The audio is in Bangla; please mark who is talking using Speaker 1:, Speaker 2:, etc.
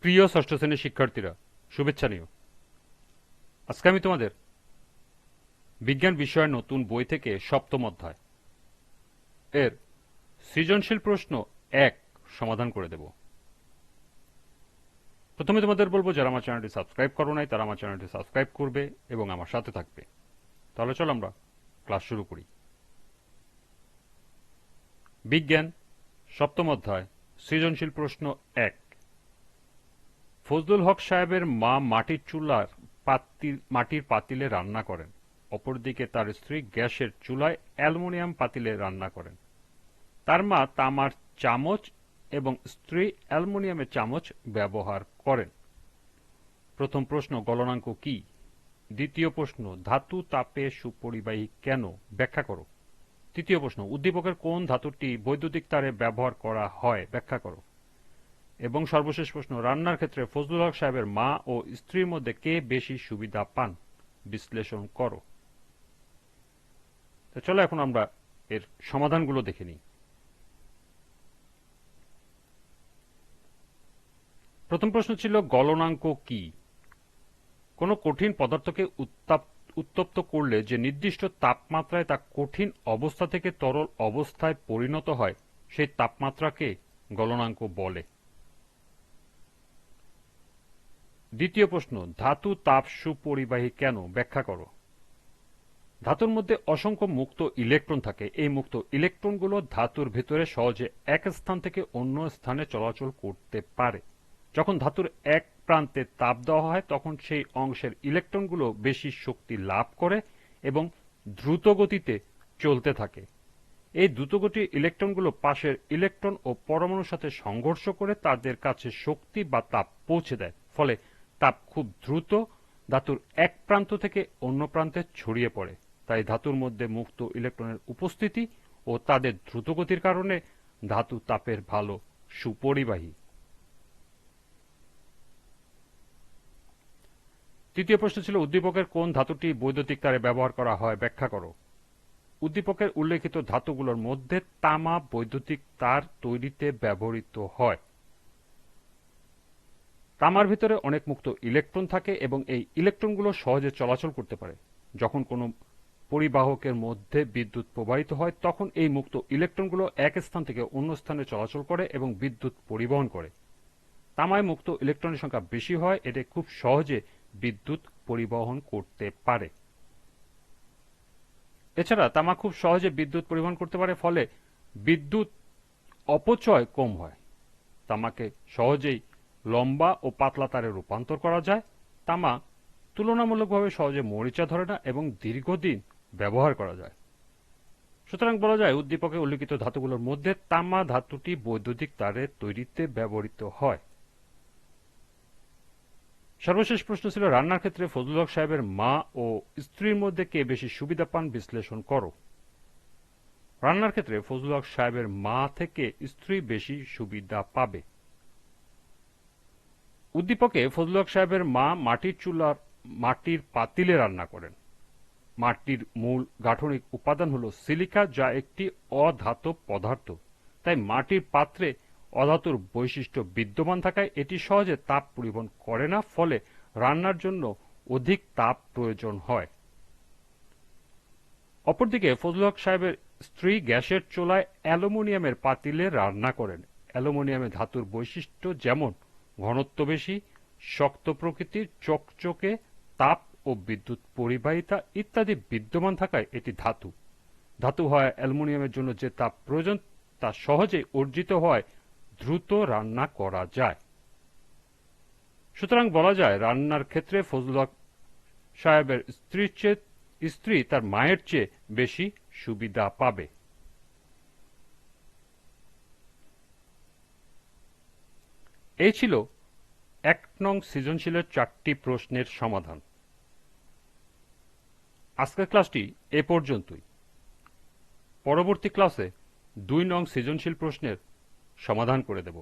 Speaker 1: প্রিয় ষষ্ঠ শ্রেণীর শিক্ষার্থীরা, শুভেচ্ছা নিও। আজকে আমি তোমাদের বিজ্ঞান বিষয়ের নতুন বই থেকে সপ্তম অধ্যায় এর সৃজনশীল প্রশ্ন 1 সমাধান করে দেব। প্রথমে তোমাদের বলবো, যারা আমার চ্যানেলটি সাবস্ক্রাইব করো নাই তারা আমার চ্যানেলটি সাবস্ক্রাইব করবে এবং আমার সাথে থাকবে। তাহলে চলো আমরা ক্লাস শুরু করি। বিজ্ঞান সপ্তম অধ্যায় সৃজনশীল প্রশ্ন 1। ফজলুল হক সাহেবের মা মাটির পাতিলে রান্না করেন, অপরদিকে তার স্ত্রী গ্যাসের চুলায় অ্যালুমিনিয়াম পাতিলে রান্না করেন। তার মা তামার চামচ এবং স্ত্রী অ্যালুমিনিয়ামের চামচ ব্যবহার করেন। প্রথম প্রশ্ন, গলনাঙ্ক কি? দ্বিতীয় প্রশ্ন, ধাতু তাপে সুপরিবাহী কেন? ব্যাখ্যা করো। তৃতীয় প্রশ্ন, উদ্দীপকের কোন ধাতুটি বৈদ্যুতিক তারে ব্যবহার করা হয়? ব্যাখ্যা করো। এবং সর্বশেষ প্রশ্ন, রান্নার ক্ষেত্রে ফজলুল হক সাহেবের মা ও স্ত্রীর মধ্যে কে বেশি সুবিধা পান? বিশ্লেষণ করো। চলো এখন আমরা এর সমাধানগুলো দেখে নিই। প্রথম প্রশ্ন ছিল, গলনাঙ্ক কি? কোনো কঠিন পদার্থকে উত্তপ্ত করলে যে নির্দিষ্ট তাপমাত্রায় তা কঠিন অবস্থা থেকে তরল অবস্থায় পরিণত হয়, সেই তাপমাত্রাকে গলনাঙ্ক বলে। দ্বিতীয় প্রশ্ন, ধাতু তাপ সুপরিবাহী কেন? ব্যাখ্যা করো। ধাতুর মধ্যে অসংখ্য মুক্ত ইলেকট্রন থাকে। এই মুক্ত ইলেকট্রনগুলো ধাতুর ভেতরে সহজে এক স্থান থেকে অন্য স্থানে চলাচল করতে পারে। যখন ধাতুর এক প্রান্তে তাপ দেওয়া হয় তখন সেই অংশের ইলেকট্রনগুলো বেশি শক্তি লাভ করে এবং দ্রুত গতিতে চলতে থাকে। এই দ্রুতগতির ইলেকট্রনগুলো পাশের ইলেকট্রন ও পরমাণুর সাথে সংঘর্ষ করে তাদের কাছে শক্তি বা তাপ পৌঁছে দেয়। ফলে তাপ খুব দ্রুত ধাতুর এক প্রান্ত থেকে অন্য প্রান্তে ছড়িয়ে পড়ে। তাই ধাতুর মধ্যে মুক্ত ইলেকট্রনের উপস্থিতি ও তাদের দ্রুতগতির কারণে ধাতু তাপের ভালো সুপরিবাহী। তৃতীয় প্রশ্ন ছিল, উদ্দীপকের কোন ধাতুটি বৈদ্যুতিক তারে ব্যবহার করা হয়? ব্যাখ্যা করো। উদ্দীপকের উল্লেখিত ধাতুগুলোর মধ্যে তামা বৈদ্যুতিক তার তৈরিতে ব্যবহৃত হয়। তামার ভিতরে অনেক মুক্ত ইলেকট্রন থাকে এবং এই ইলেকট্রনগুলো সহজে চলাচল করতে পারে। যখন কোনো পরিবাহকের মধ্যে বিদ্যুৎ প্রবাহিত হয় তখন এই মুক্ত ইলেকট্রনগুলো এক স্থান থেকে অন্য স্থানে চলাচল করে এবং বিদ্যুৎ পরিবহন করে। তামায় মুক্ত ইলেকট্রনের সংখ্যা বেশি হয়, এটি খুব সহজে বিদ্যুৎ পরিবহন করতে পারে। এছাড়া তামা খুব সহজে বিদ্যুৎ পরিবহন করতে পারে, ফলে বিদ্যুৎ অপচয় কম হয়। তামাকে সহজেই লম্বা ও পাতলা তারে রূপান্তর করা যায়। তামা তুলনামূলকভাবে সহজে মরিচা ধরে না এবং দীর্ঘদিন ব্যবহার করা যায়। সুতরাং বলা যায়, উদ্দীপকে উল্লিখিত ধাতুগুলোর মধ্যে তামা ধাতুটি বৈদ্যুতিক তারের তৈরিতে ব্যবহৃত হয়। সর্বশেষ প্রশ্ন ছিল, রান্নার ক্ষেত্রে ফজলুল হক সাহেবের মা ও স্ত্রীর মধ্যে কে বেশি সুবিধা পান? বিশ্লেষণ করো। রান্নার ক্ষেত্রে ফজলুল হক সাহেবের মা থেকে স্ত্রী বেশি সুবিধা পাবে। উদ্দীপকে ফজলুল হক সাহেবের মা মাটির পাতিলে রান্না করেন। মাটির মূল গাঠনিক উপাদান হল সিলিকা, যা একটি অধাতব পদার্থ। তাই মাটির পাত্রে অধাতুর বৈশিষ্ট্য বিদ্যমান থাকায় এটি সহজে তাপ পরিবহন করে না, ফলে রান্নার জন্য অধিক তাপ প্রয়োজন হয়। অপরদিকে ফজলুল হক সাহেবের স্ত্রী গ্যাসের চুলায় অ্যালুমিনিয়ামের পাতিলে রান্না করেন। অ্যালুমিনিয়ামের ধাতুর বৈশিষ্ট্য যেমন ঘনত্ব বেশি, শক্ত প্রকৃতির, চকচকে, তাপ ও বিদ্যুৎ পরিবাহিতা ইত্যাদি বিদ্যমান থাকায় এটি ধাতু। ধাতু হয় অ্যালুমিনিয়ামের জন্য যে তাপ প্রয়োজন তা সহজে অর্জিত হয়, দ্রুত রান্না করা যায়। সুতরাং বলা যায়, রান্নার ক্ষেত্রে ফজলুল হক সাহেবের স্ত্রী তার মায়ের চেয়ে বেশি সুবিধা পাবে। এই ছিল 1 নং সৃজনশীলের 4টি প্রশ্নের সমাধান। আজকের ক্লাসটি এ পর্যন্তই। পরবর্তী ক্লাসে 2 নং সৃজনশীল প্রশ্নের সমাধান করে দেব।